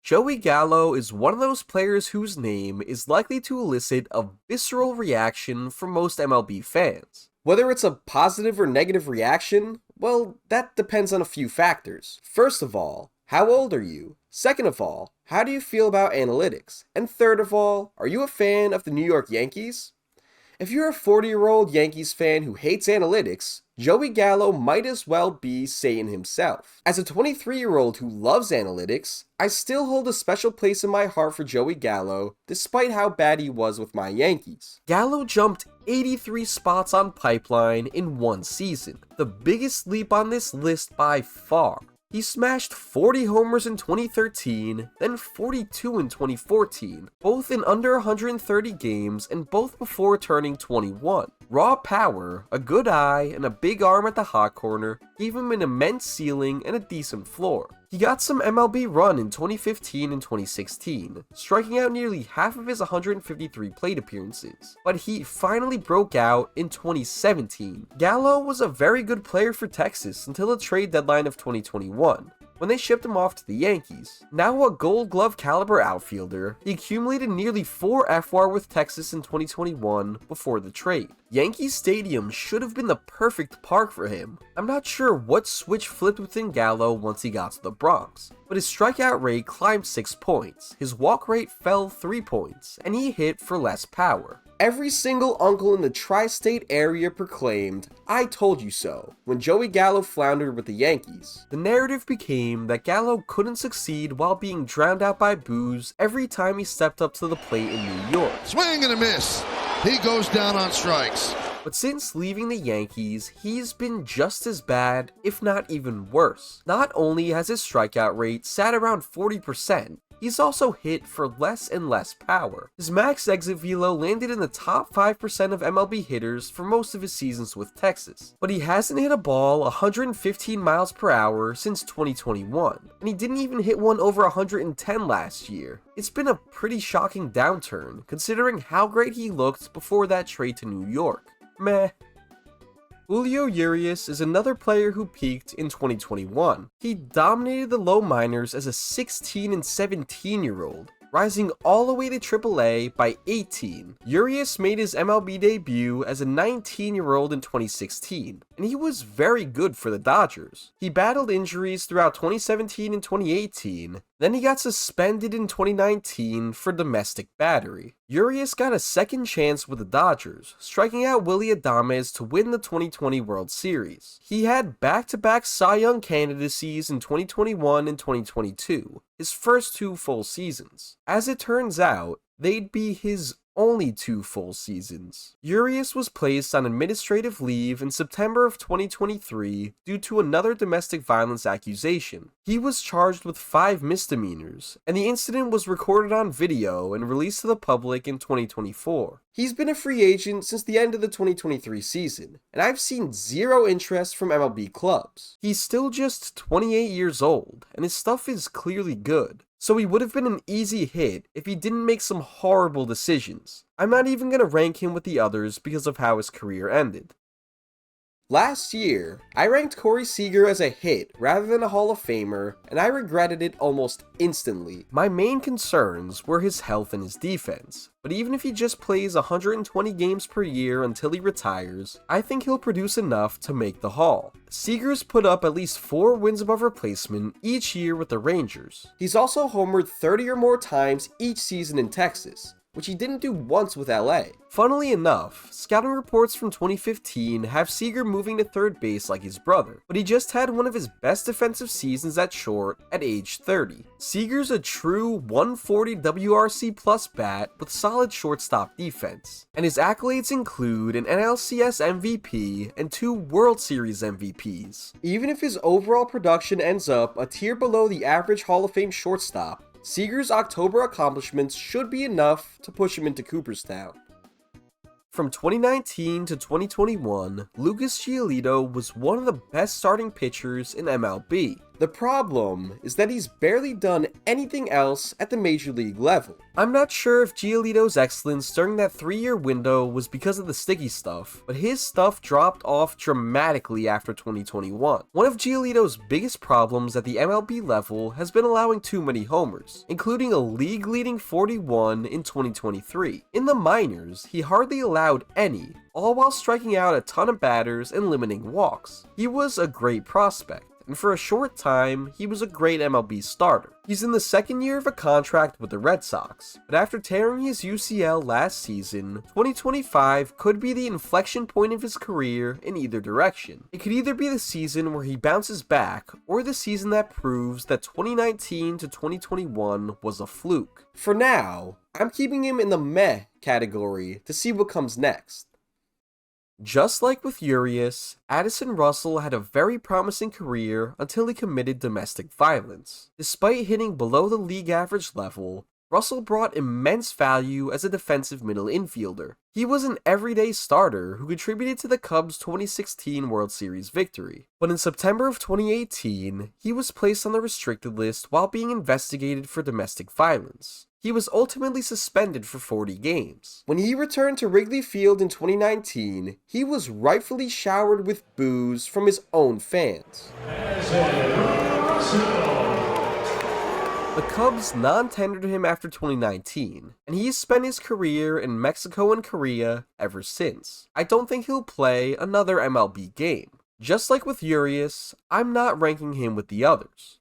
Joey Gallo is one of those players whose name is likely to elicit a visceral reaction from most MLB fans. Whether it's a positive or negative reaction, well, that depends on a few factors. First of all, how old are you? Second of all, how do you feel about analytics? And third of all, are you a fan of the New York Yankees? If you're a 40-year-old Yankees fan who hates analytics, Joey Gallo might as well be Satan himself. As a 23-year-old who loves analytics, I still hold a special place in my heart for Joey Gallo, despite how bad he was with my Yankees. Gallo jumped 83 spots on Pipeline in one season, the biggest leap on this list by far. He smashed 40 homers in 2013, then 42 in 2014, both in under 130 games and both before turning 21. Raw power, a good eye, and a big arm at the hot corner gave him an immense ceiling and a decent floor. He got some MLB run in 2015 and 2016, striking out nearly half of his 153 plate appearances, but he finally broke out in 2017. Gallo was a very good player for Texas until the trade deadline of 2021, when they shipped him off to the Yankees. Now a Gold Glove caliber outfielder, he accumulated nearly 4 F-WAR with Texas in 2021 before the trade. Yankee Stadium should have been the perfect park for him. I'm not sure what switch flipped within Gallo once he got to the Bronx, but his strikeout rate climbed 6 points, his walk rate fell 3 points, and he hit for less power. Every single uncle in the tri-state area proclaimed, "I told you so," when Joey Gallo floundered with the Yankees. The narrative became that Gallo couldn't succeed while being drowned out by boos every time he stepped up to the plate in New York. Swing and a miss. He goes down on strikes. But since leaving the Yankees, he's been just as bad, if not even worse. Not only has his strikeout rate sat around 40%, he's also hit for less and less power. His max exit velo landed in the top 5% of MLB hitters for most of his seasons with Texas, but he hasn't hit a ball 115 miles per hour since 2021, and he didn't even hit one over 110 last year. It's been a pretty shocking downturn, considering how great he looked before that trade to New York. Meh. Julio Urias is another player who peaked in 2021. He dominated the low minors as a 16 and 17-year-old, rising all the way to AAA by 18. Urias made his MLB debut as a 19-year-old in 2016, and he was very good for the Dodgers. He battled injuries throughout 2017 and 2018, then he got suspended in 2019 for domestic battery. Urias got a second chance with the Dodgers, striking out Willy Adames to win the 2020 World Series. He had back-to-back Cy Young candidacies in 2021 and 2022, his first 2 full seasons. As it turns out, they'd be his only 2 full seasons. Urias was placed on administrative leave in September of 2023 due to another domestic violence accusation. He was charged with 5 misdemeanors, and the incident was recorded on video and released to the public in 2024. He's been a free agent since the end of the 2023 season, and I've seen zero interest from MLB clubs. He's still just 28 years old, and his stuff is clearly good, so he would have been an easy hit if he didn't make some horrible decisions. I'm not even going to rank him with the others because of how his career ended. Last year, I ranked Corey Seager as a hit rather than a Hall of Famer, and I regretted it almost instantly. My main concerns were his health and his defense, but even if he just plays 120 games per year until he retires, I think he'll produce enough to make the Hall. Seager's put up at least 4 wins above replacement each year with the Rangers. He's also homered 30 or more times each season in Texas, which he didn't do once with LA. Funnily enough, scouting reports from 2015 have Seager moving to third base like his brother, but he just had one of his best defensive seasons at short at age 30. Seager's a true 140 WRC plus bat with solid shortstop defense, and his accolades include an NLCS MVP and 2 World Series MVPs. Even if his overall production ends up a tier below the average Hall of Fame shortstop, Seager's October accomplishments should be enough to push him into Cooperstown. From 2019 to 2021, Lucas Giolito was one of the best starting pitchers in MLB. The problem is that he's barely done anything else at the major league level. I'm not sure if Giolito's excellence during that 3-year window was because of the sticky stuff, but his stuff dropped off dramatically after 2021. One of Giolito's biggest problems at the MLB level has been allowing too many homers, including a league-leading 41 in 2023. In the minors, he hardly allowed any, all while striking out a ton of batters and limiting walks. He was a great prospect, and for a short time, he was a great MLB starter. He's in the 2nd year of a contract with the Red Sox, but after tearing his UCL last season, 2025 could be the inflection point of his career in either direction. It could either be the season where he bounces back, or the season that proves that 2019 to 2021 was a fluke. For now, I'm keeping him in the meh category to see what comes next. Just like with Urias, Addison Russell had a very promising career until he committed domestic violence. Despite hitting below the league average level, Russell brought immense value as a defensive middle infielder. He was an everyday starter who contributed to the Cubs' 2016 World Series victory. But in September of 2018, he was placed on the restricted list while being investigated for domestic violence. He was ultimately suspended for 40 games. When he returned to Wrigley Field in 2019, he was rightfully showered with boos from his own fans. The Cubs non-tendered him after 2019, and he's spent his career in Mexico and Korea ever since. I don't think he'll play another MLB game. Just like with Urias, I'm not ranking him with the others.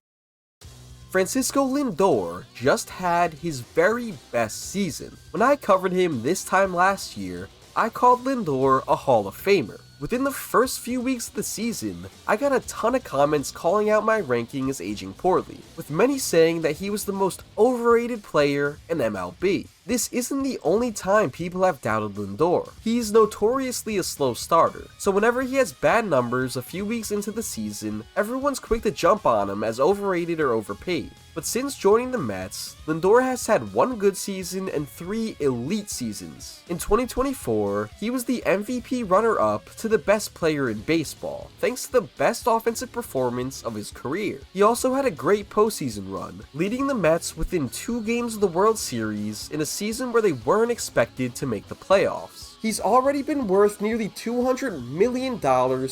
Francisco Lindor just had his very best season. When I covered him this time last year, I called Lindor a Hall of Famer. Within the first few weeks of the season, I got a ton of comments calling out my ranking as aging poorly, with many saying that he was the most overrated player in MLB. This isn't the only time people have doubted Lindor. He's notoriously a slow starter, so whenever he has bad numbers a few weeks into the season, everyone's quick to jump on him as overrated or overpaid. But since joining the Mets, Lindor has had 1 good season and 3 elite seasons. In 2024, he was the MVP runner-up to the best player in baseball, thanks to the best offensive performance of his career. He also had a great postseason run, leading the Mets within 2 games of the World Series in a season where they weren't expected to make the playoffs. He's already been worth nearly $200 million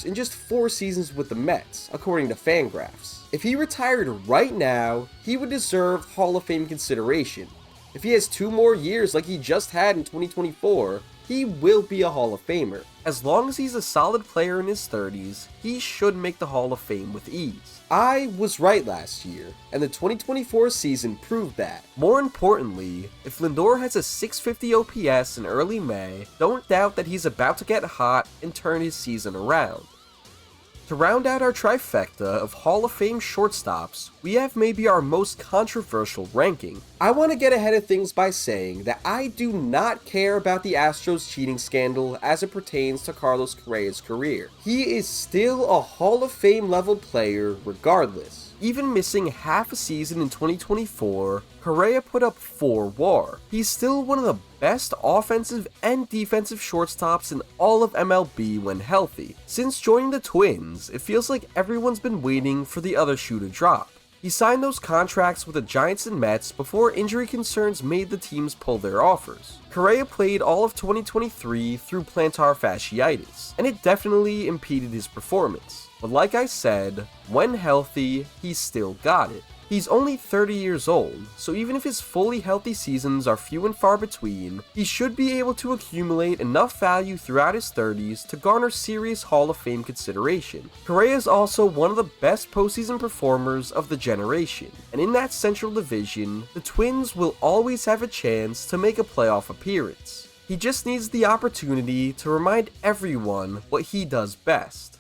in just 4 seasons with the Mets, according to Fangraphs. If he retired right now, he would deserve Hall of Fame consideration. If he has 2 more years like he just had in 2024, he will be a Hall of Famer. As long as he's a solid player in his 30s, he should make the Hall of Fame with ease. I was right last year, and the 2024 season proved that. More importantly, if Lindor has a 650 OPS in early May, don't doubt that he's about to get hot and turn his season around. To round out our trifecta of Hall of Fame shortstops, we have maybe our most controversial ranking. I want to get ahead of things by saying that I do not care about the Astros cheating scandal as it pertains to Carlos Correa's career. He is still a Hall of Fame level player regardless. Even missing half a season in 2024, Correa put up 4 WAR. He's still one of the best offensive and defensive shortstops in all of MLB when healthy. Since joining the Twins, it feels like everyone's been waiting for the other shoe to drop. He signed those contracts with the Giants and Mets before injury concerns made the teams pull their offers. Correa played all of 2023 through plantar fasciitis, and it definitely impeded his performance. But like I said, when healthy, he's still got it. He's only 30 years old, so even if his fully healthy seasons are few and far between, he should be able to accumulate enough value throughout his 30s to garner serious Hall of Fame consideration. Correa is also one of the best postseason performers of the generation, and in that Central Division, the Twins will always have a chance to make a playoff appearance. He just needs the opportunity to remind everyone what he does best.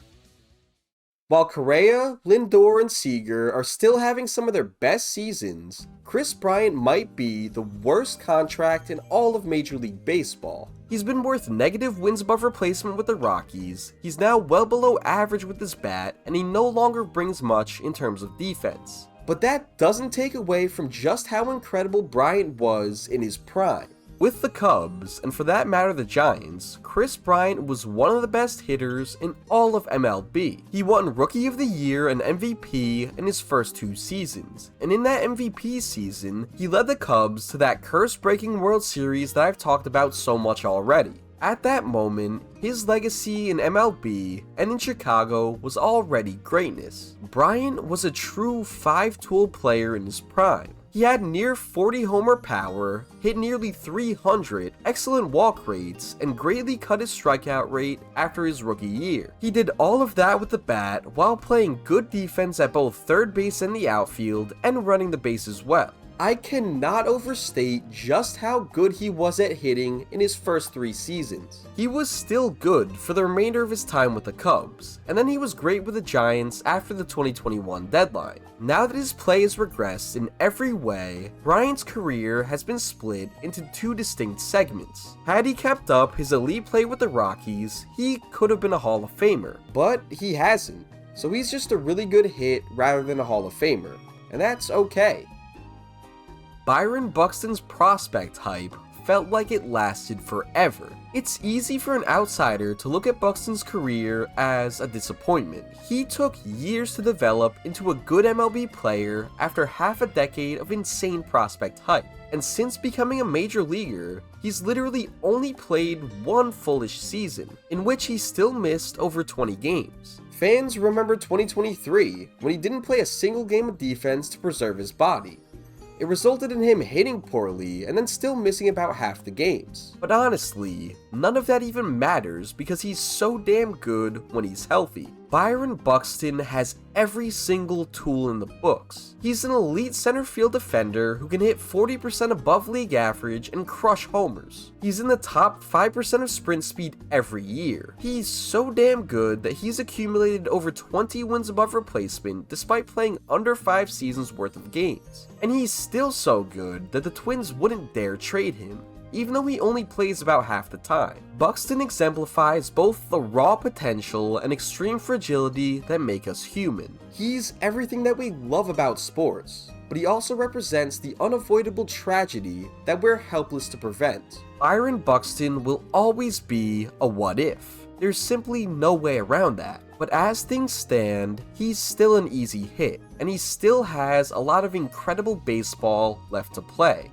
While Correa, Lindor, and Seager are still having some of their best seasons, Kris Bryant might be the worst contract in all of Major League Baseball. He's been worth negative wins above replacement with the Rockies, he's now well below average with his bat, and he no longer brings much in terms of defense. But that doesn't take away from just how incredible Bryant was in his prime. With the Cubs, and for that matter the Giants, Kris Bryant was one of the best hitters in all of MLB. He won Rookie of the Year and MVP in his first 2 seasons, and in that MVP season, he led the Cubs to that curse-breaking World Series that I've talked about so much already. At that moment, his legacy in MLB and in Chicago was already greatness. Bryant was a true 5-tool player in his prime. He had near 40 homer power, hit nearly 300, excellent walk rates, and greatly cut his strikeout rate after his rookie year. He did all of that with the bat while playing good defense at both third base and the outfield and running the bases well. I cannot overstate just how good he was at hitting in his first 3 seasons. He was still good for the remainder of his time with the Cubs, and then he was great with the Giants after the 2021 deadline. Now that his play has regressed in every way, Bryant's career has been split into 2 distinct segments. Had he kept up his elite play with the Rockies, he could have been a Hall of Famer, but he hasn't, so he's just a really good hit rather than a Hall of Famer, and that's okay. Byron Buxton's prospect hype felt like it lasted forever. It's easy for an outsider to look at Buxton's career as a disappointment. He took years to develop into a good MLB player after half a decade of insane prospect hype. And since becoming a major leaguer, he's literally only played 1 fullish season, in which he still missed over 20 games. Fans remember 2023, when he didn't play a single game of defense to preserve his body. It resulted in him hitting poorly and then still missing about half the games. But honestly, none of that even matters because he's so damn good when he's healthy. Byron Buxton has every single tool in the books. He's an elite center field defender who can hit 40% above league average and crush homers. He's in the top 5% of sprint speed every year. He's so damn good that he's accumulated over 20 wins above replacement despite playing under 5 seasons worth of games. And he's still so good that the Twins wouldn't dare trade him. even though he only plays about half the time. Buxton exemplifies both the raw potential and extreme fragility that make us human. He's everything that we love about sports, but he also represents the unavoidable tragedy that we're helpless to prevent. Byron Buxton will always be a what if. There's simply no way around that. But as things stand, he's still an easy hit, and he still has a lot of incredible baseball left to play.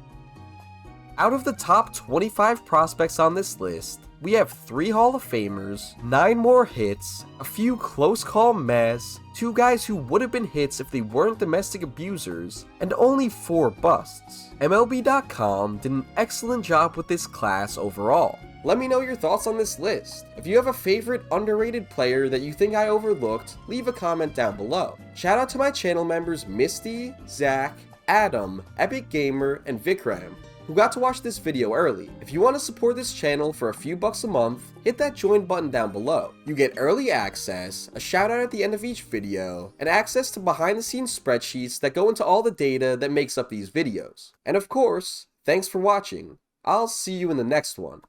Out of the top 25 prospects on this list, we have 3 Hall of Famers, 9 more hits, a few close call mess, 2 guys who would have been hits if they weren't domestic abusers, and only 4 busts. MLB.com did an excellent job with this class overall. Let me know your thoughts on this list. If you have a favorite underrated player that you think I overlooked, leave a comment down below. Shout out to my channel members Misty, Zach, Adam, Epic Gamer, and Vikram, who got to watch this video early. If you want to support this channel for a few bucks a month, hit that join button down below. You get early access, a shout out at the end of each video, and access to behind the scenes spreadsheets that go into all the data that makes up these videos. And of course, thanks for watching. I'll see you in the next one.